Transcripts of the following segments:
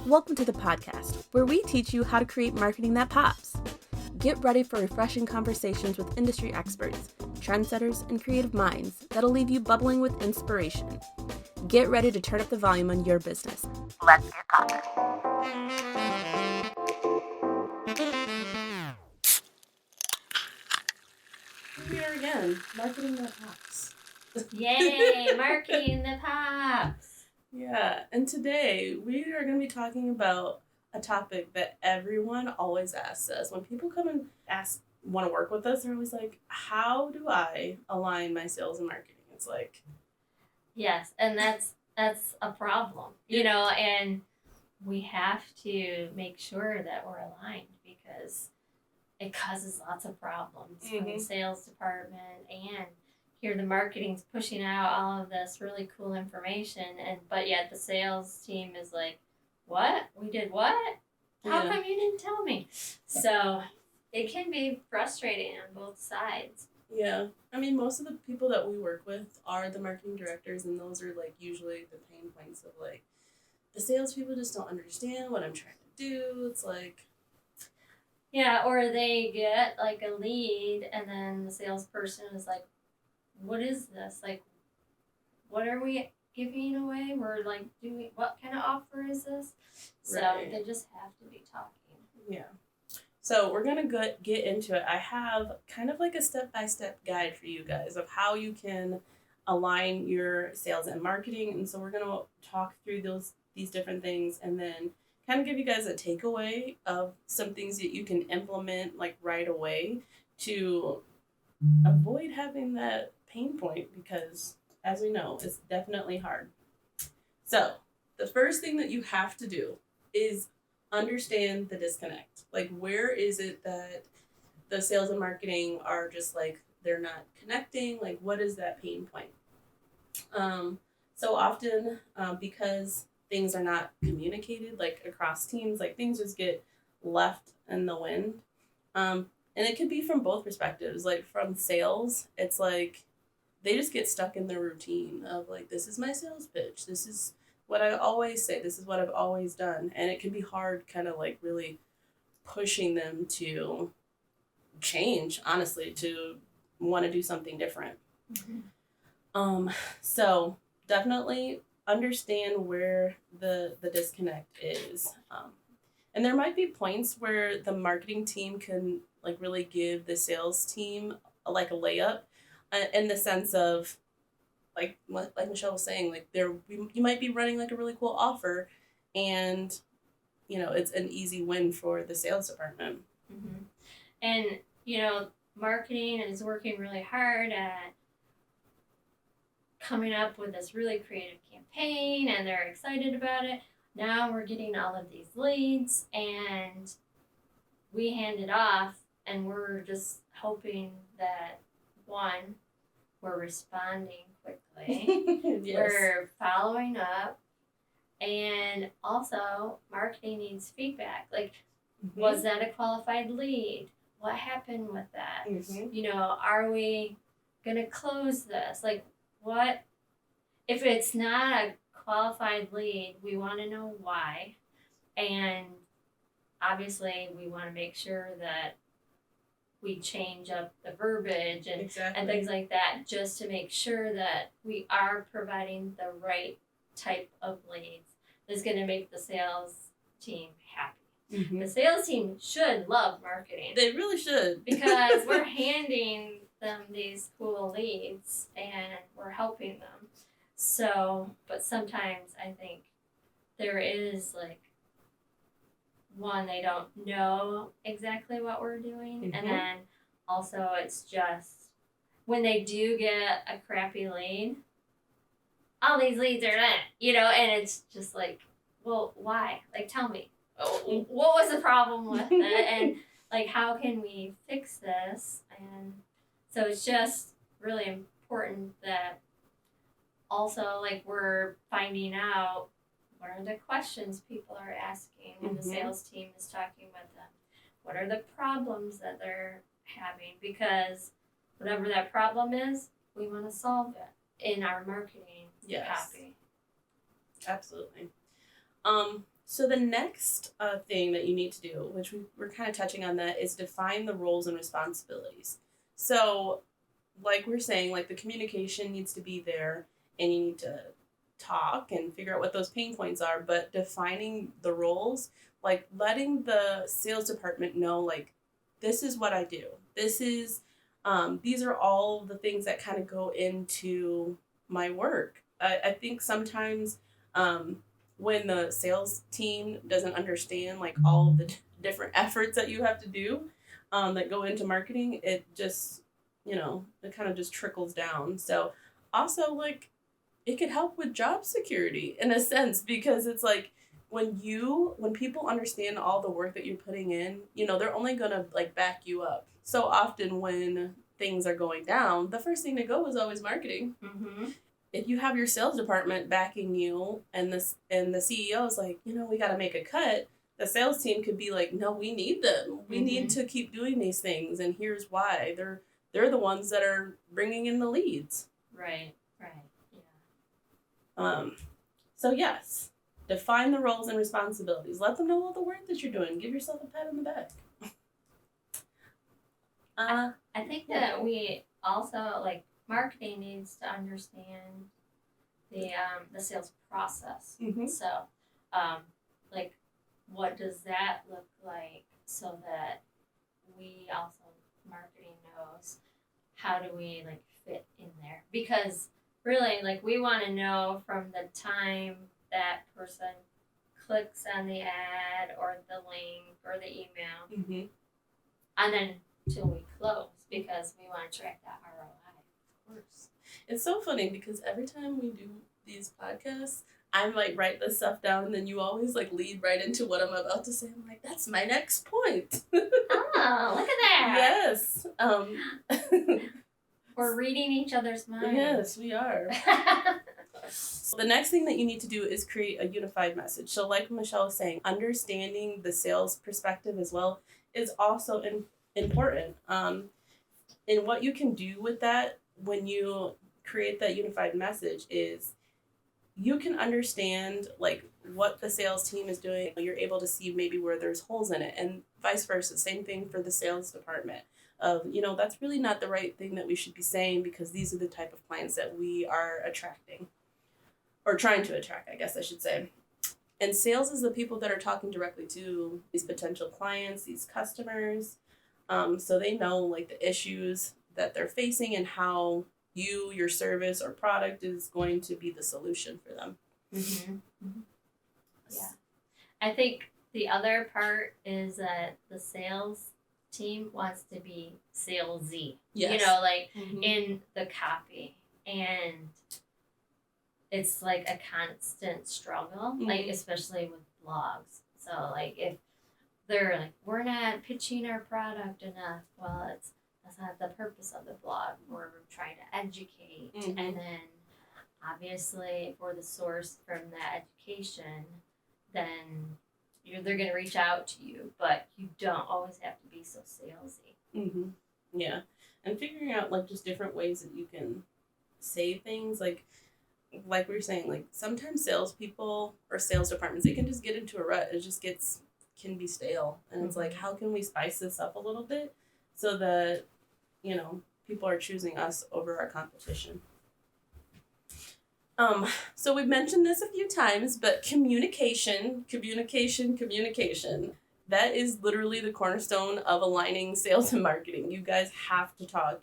Welcome to the podcast, where we teach you how to create marketing that pops. Get ready for refreshing conversations with industry experts, trendsetters, and creative minds that'll leave you bubbling with inspiration. Get ready to turn up the volume on your business. Let's get popping. Here we are again, marketing that pops. Yay, marketing the pops. Yeah, and today we are going to be talking about a topic that everyone always asks us. When people come and want to work with us, they're always like, how do I align my sales and marketing? It's like... Yes, and that's a problem, and we have to make sure that we're aligned because it causes lots of problems for the sales department, and here the marketing's pushing out all of this really cool information, but yet the sales team is like, what? We did what? How come you didn't tell me? So it can be frustrating on both sides. Yeah. I mean, most of the people that we work with are the marketing directors, and those are, like, usually the pain points of, like, the salespeople just don't understand what I'm trying to do. It's like... Yeah, or they get, like, a lead, and then the salesperson is like, what is this? Like, what are we giving away? We're, like, doing... What kind of offer is this? So they just have to be talking. Yeah. So we're going to get into it. I have kind of like a step-by-step guide for you guys of how you can align your sales and marketing. And so we're going to talk through these different things and then kind of give you guys a takeaway of some things that you can implement like right away to avoid having that pain point because, as we know, it's definitely hard. So the first thing that you have to do is understand the disconnect. Like, where is it that the sales and marketing are just like, they're not connecting? Like, what is that pain point? So often, because things are not communicated, like across teams, like things just get left in the wind. And it could be from both perspectives. Like from sales, it's like they just get stuck in their routine of like, this is my sales pitch. This is what I always say. This is what I've always done. And it can be hard kind of like really pushing them to change, honestly, to want to do something different. So definitely understand where the disconnect is. And there might be points where the marketing team can like really give the sales team like a layup in the sense of like Michelle was saying, like you might be running like a really cool offer and it's an easy win for the sales department. And marketing is working really hard at coming up with this really creative campaign and they're excited about it. Now we're getting all of these leads and we hand it off and we're just hoping that one, we're responding quickly. Yes. We're following up. And also, marketing needs feedback. Like, was that a qualified lead? What happened with that? Are we going to close this? Like, what? If it's not a qualified lead, we want to know why. And obviously, we want to make sure that we change up the verbiage and things like that just to make sure that we are providing the right type of leads that's going to make the sales team happy. The sales team should love marketing. They really should. Because we're handing them these cool leads and we're helping them. So, but sometimes I think there is like, one, they don't know exactly what we're doing. And then also it's just when they do get a crappy lead, all these leads are and it's just like, well, why? Like, tell me, what was the problem with it? And like, how can we fix this? And so it's just really important that also like we're finding out what are the questions people are asking when the sales team is talking with them? What are the problems that they're having? Because whatever that problem is, we want to solve it in our marketing copy. Absolutely. So the next thing that you need to do, which we're kind of touching on that, is define the roles and responsibilities. So, like we're saying, like the communication needs to be there, and you need to talk and figure out what those pain points are. But defining the roles, like letting the sales department know, like this is what I do. These are all the things that kind of go into my work. I think sometimes when the sales team doesn't understand like all of the different efforts that you have to do that go into marketing, it just, it kind of just trickles down. So also like it could help with job security in a sense, because it's like when people understand all the work that you're putting in, they're only gonna like back you up. So often when things are going down, the first thing to go is always marketing. Mm-hmm. If you have your sales department backing you, and the CEO is like, we got to make a cut, the sales team could be like, no, we need them. We need to keep doing these things, and here's why. They're the ones that are bringing in the leads. Right. Yeah. So yes, define the roles and responsibilities. Let them know all the work that you're doing. Give yourself a pat on the back. I think that we also, like, marketing needs to understand the sales process. Mm-hmm. So, like, what does that look like, so that we also, marketing knows how do we like fit in there, because really, like, we want to know from the time that person clicks on the ad or the link or the email, Mm-hmm. and then till we close, because we want to track that ROI. Of course. It's so funny because every time we do these podcasts, I'm like write this stuff down, and then you always like lead right into what I'm about to say. I'm like, that's my next point. Oh, look at that! Yes. We're reading each other's minds. Yes, we are. So the next thing that you need to do is create a unified message. So like Michelle was saying, understanding the sales perspective as well is also important. And what you can do with that when you create that unified message is you can understand like what the sales team is doing. You're able to see maybe where there's holes in it, and vice versa. Same thing for the sales department. That's really not the right thing that we should be saying, because these are the type of clients that we are attracting, or trying to attract, I guess I should say. And sales is the people that are talking directly to these potential clients, these customers. So they know like the issues that they're facing and how your service or product is going to be the solution for them. Mm-hmm. Mm-hmm. Yeah. I think the other part is that the sales team wants to be salesy. Yes. In the copy. And it's like a constant struggle, like especially with blogs. So like if they're like, we're not pitching our product enough, well, that's not the purpose of the blog. We're trying to educate, and then obviously if we're the source from that education, then they're going to reach out to you, but you don't always have to be so salesy. Mm-hmm. Yeah, and figuring out like just different ways that you can say things, like we were saying, like sometimes salespeople or sales departments, they can just get into a rut. It just can be stale, and it's like, how can we spice this up a little bit so that people are choosing us over our competition. So we've mentioned this a few times, but communication, that is literally the cornerstone of aligning sales and marketing. You guys have to talk.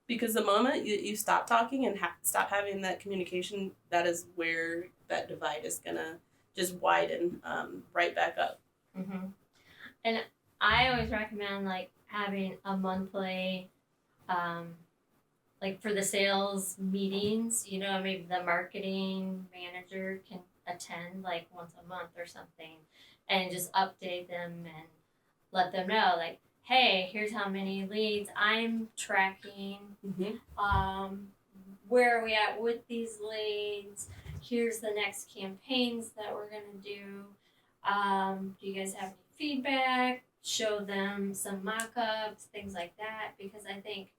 Because the moment you stop talking and stop having that communication, that is where that divide is going to just widen right back up. Mm-hmm. And I always recommend like having a monthly, like for the sales meetings, maybe the marketing manager can attend like once a month or something, and just update them and let them know like, hey, here's how many leads I'm tracking. Mm-hmm. Where are we at with these leads? Here's the next campaigns that we're going to do. Do you guys have any feedback? Show them some mock-ups, things like that, because I think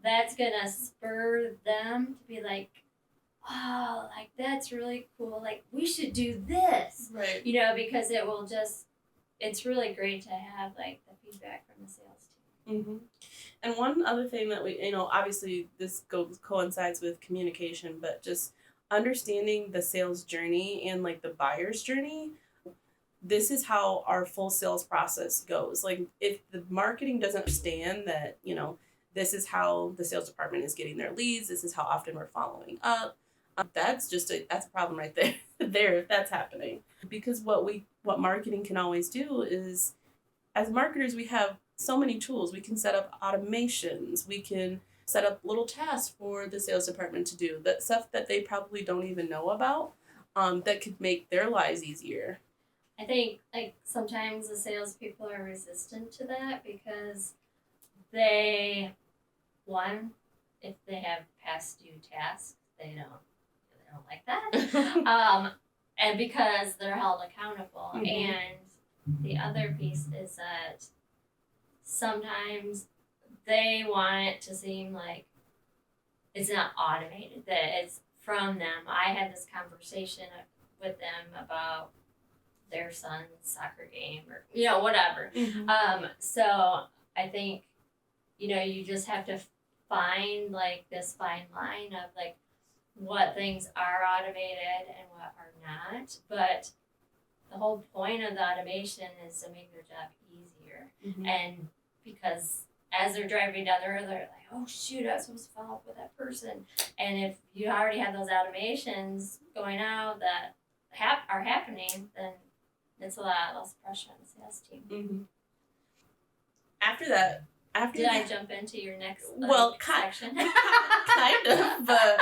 that's going to spur them to be like, oh, like that's really cool. Like, we should do this. Right. You know, because it will just, it's really great to have, like, the feedback from the sales team. Mm-hmm. And one other thing that we, obviously this coincides with communication, but just understanding the sales journey and like the buyer's journey. This is how our full sales process goes. Like, if the marketing doesn't understand that, this is how the sales department is getting their leads, this is how often we're following up, that's a problem right there. There, if that's happening. Because what marketing can always do is, as marketers, we have so many tools. We can set up automations. We can set up little tasks for the sales department to do, that stuff that they probably don't even know about, that could make their lives easier. I think, like, sometimes the salespeople are resistant to that because they, one, if they have past due tasks, they don't like that. And because they're held accountable. Mm-hmm. And the other piece is that sometimes they want it to seem like it's not automated, that it's from them. I had this conversation with them about their son's soccer game or, whatever. Mm-hmm. So I think, you just have to find, like, this fine line of, like, what things are automated and what are not. But the whole point of the automation is to make their job easier. Mm-hmm. And because as they're driving down the road, they're like, oh shoot, I was supposed to follow up with that person. And if you already have those automations going out that are happening, then it's a lot less pressure on the sales team. Mm-hmm. After Did I jump into your next section? Kind of, but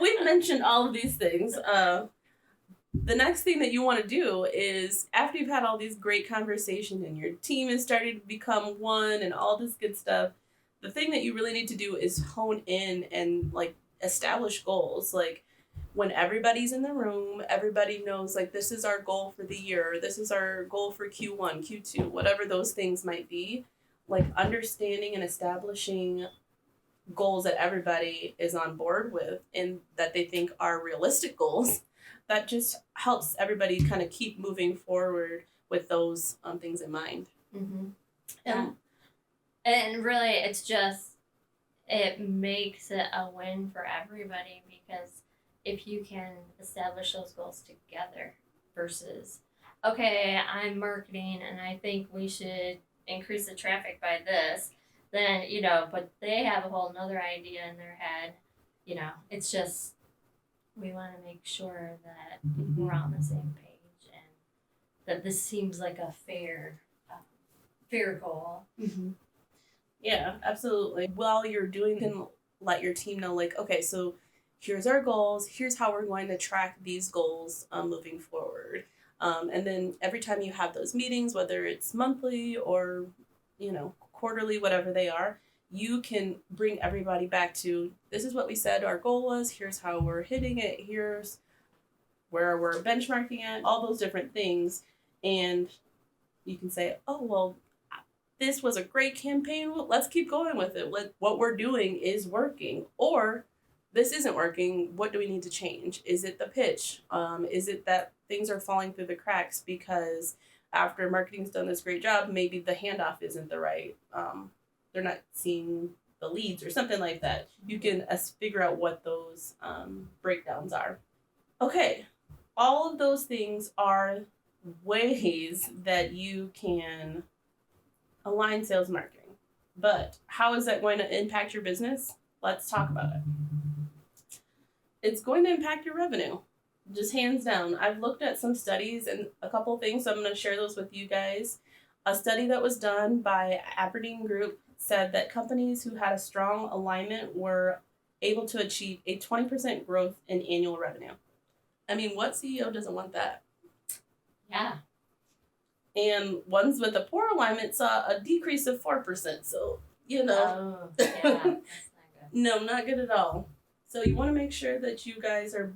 we've mentioned all of these things. The next thing that you want to do is, after you've had all these great conversations and your team is starting to become one and all this good stuff, the thing that you really need to do is hone in and, like, establish goals. Like, when everybody's in the room, everybody knows, like, this is our goal for the year, this is our goal for Q1, Q2, whatever those things might be. Like, understanding and establishing goals that everybody is on board with and that they think are realistic goals, that just helps everybody kind of keep moving forward with those things in mind. Mm-hmm. Yeah. And really, it's just, it makes it a win for everybody, because if you can establish those goals together versus, okay, I'm marketing and I think we should increase the traffic by this, then, but they have a whole nother idea in their head, it's just, we want to make sure that we're on the same page and that this seems like a fair goal. Mm-hmm. Yeah, absolutely. While you're doing, you can let your team know, like, okay, so here's our goals, here's how we're going to track these goals moving forward. And then every time you have those meetings, whether it's monthly or, quarterly, whatever they are, you can bring everybody back to, this is what we said our goal was, here's how we're hitting it, here's where we're benchmarking at, all those different things. And you can say, oh, well, this was a great campaign, well, let's keep going with it. What we're doing is working. Or, this isn't working, what do we need to change? Is it the pitch? Is it that things are falling through the cracks because after marketing's done this great job, maybe the handoff isn't the right, they're not seeing the leads or something like that. You can figure out what those breakdowns are. Okay, all of those things are ways that you can align sales marketing. But how is that going to impact your business? Let's talk about it. It's going to impact your revenue, just hands down. I've looked at some studies and a couple things, so I'm going to share those with you guys. A study that was done by Aberdeen Group said that companies who had a strong alignment were able to achieve a 20% growth in annual revenue. I mean, what CEO doesn't want that? Yeah. And ones with a poor alignment saw a decrease of 4%. So, Oh, yeah, that's not good. No, not good at all. So you want to make sure that you guys are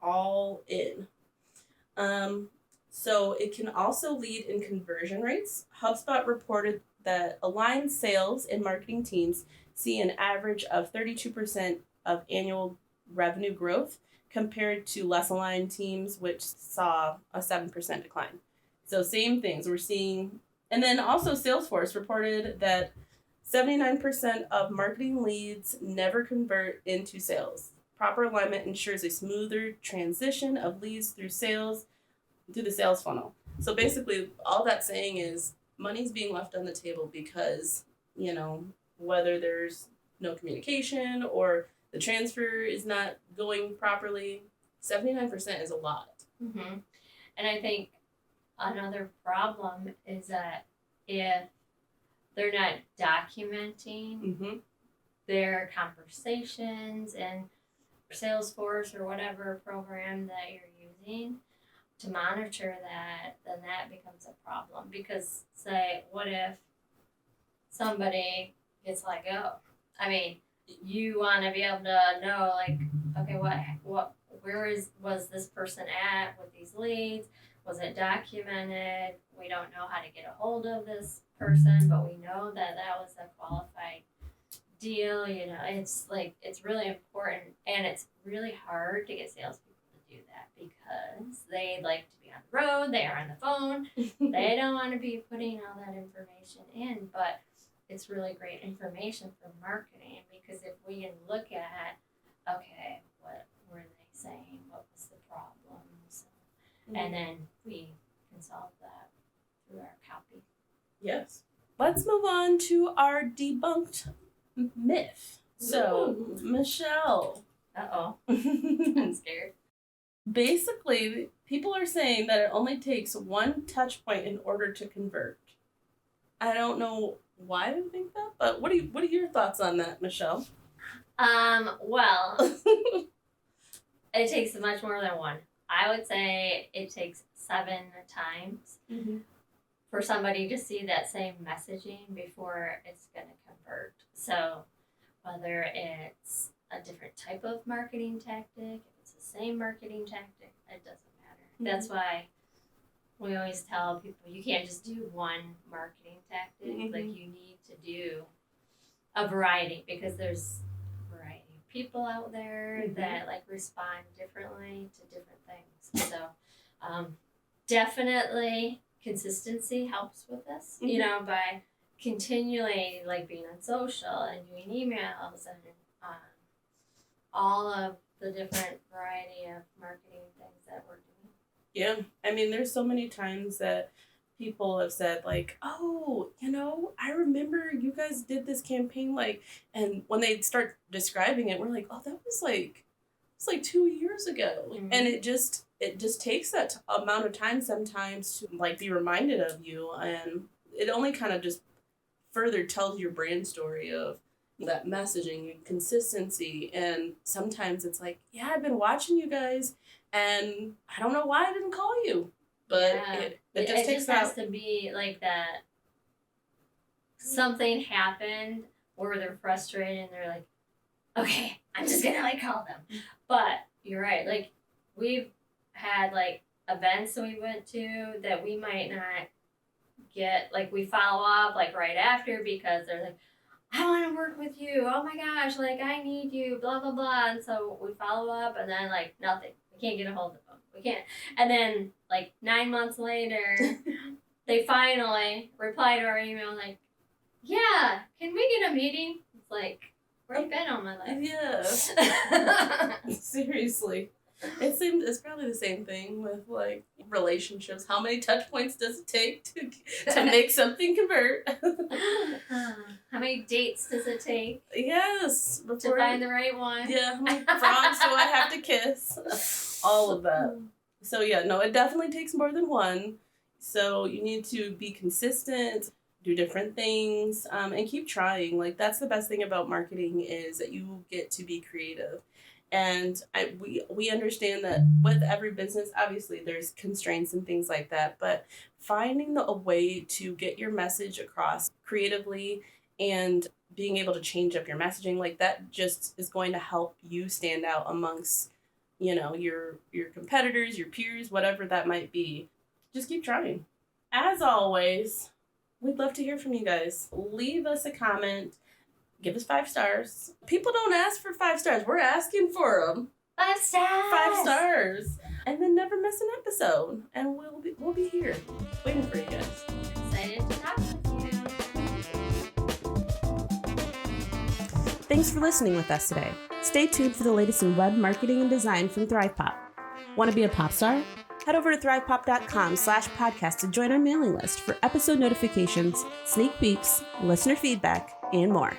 all in. So it can also lead in conversion rates. HubSpot reported that aligned sales and marketing teams see an average of 32% of annual revenue growth compared to less aligned teams, which saw a 7% decline. So same things we're seeing. And then also Salesforce reported that 79% of marketing leads never convert into sales. Proper alignment ensures a smoother transition of leads through the sales funnel. So basically, all that's saying is money's being left on the table because, whether there's no communication or the transfer is not going properly, 79% is a lot. Mm-hmm. And I think another problem is that if they're not documenting their conversations and Salesforce or whatever program that you're using to monitor that, then that becomes a problem. Because, say, what if somebody gets let go? I mean, you want to be able to know, like, okay, was this person at with these leads? Was it documented? We don't know how to get a hold of this person, but we know that was a qualified deal. It's really important, and it's really hard to get salespeople to do that because they like to be on the road, they are on the phone, they don't want to be putting all that information in, but it's really great information for marketing because if we can look at, okay, what were they saying, what was the problems, and then we can solve that through our copy. Yes. Let's move on to our debunked myth. So, Michelle. Uh-oh. I'm scared. Basically, people are saying that it only takes one touch point in order to convert. I don't know why they think that, but what are your thoughts on that, Michelle? Well, it takes much more than one. I would say it takes 7 times for somebody to see that same messaging before it's going to convert. So whether it's a different type of marketing tactic, if it's the same marketing tactic, it doesn't matter. That's why we always tell people you can't just do one marketing tactic. Like, you need to do a variety because there's a variety of people out there that respond differently to different things. So definitely consistency helps with this, by continually being on social and doing emails and all of the different variety of marketing things that we're doing. Yeah, I mean, there's so many times that people have said oh, I remember you guys did this campaign, and when they start describing it, we're like, oh, that was it's 2 years ago. And it just takes that amount of time sometimes to be reminded of you, and it only kind of just further tells your brand story of that messaging and consistency. And sometimes it's yeah, I've been watching you guys and I don't know why I didn't call you, but it just has to be like that. Something happened where they're frustrated and they're like, okay, I'm just gonna call them. But you're right, we've had events that we went to that we might not get, we follow up right after because they're like, I want to work with you, oh my gosh, I need you, blah blah blah. And so we follow up and then nothing, we can't get a hold of them, we can't. And then 9 months later they finally reply to our email yeah, can we get a meeting? It's where you been all my life? Yeah. Seriously. It's probably the same thing with relationships. How many touch points does it take to make something convert? How many dates does it take? Yes. To find the right one. Yeah. How many frogs do I have to kiss? All of that. So yeah, no, it definitely takes more than one. So you need to be consistent, do different things, and keep trying. That's the best thing about marketing is that you get to be creative. And we understand that with every business, obviously there's constraints and things like that, but finding a way to get your message across creatively and being able to change up your messaging, that just is going to help you stand out amongst, your competitors, your peers, whatever that might be. Just keep trying. As always, we'd love to hear from you guys. Leave us a comment. Give us 5 stars. People don't ask for 5 stars. We're asking for them. 5 stars. 5 stars. And then never miss an episode. And we'll be here waiting for you guys. Excited to talk with you. Thanks for listening with us today. Stay tuned for the latest in web marketing and design from ThrivePop. Want to be a pop star? Head over to thrivepop.com/podcast to join our mailing list for episode notifications, sneak peeks, listener feedback, and more.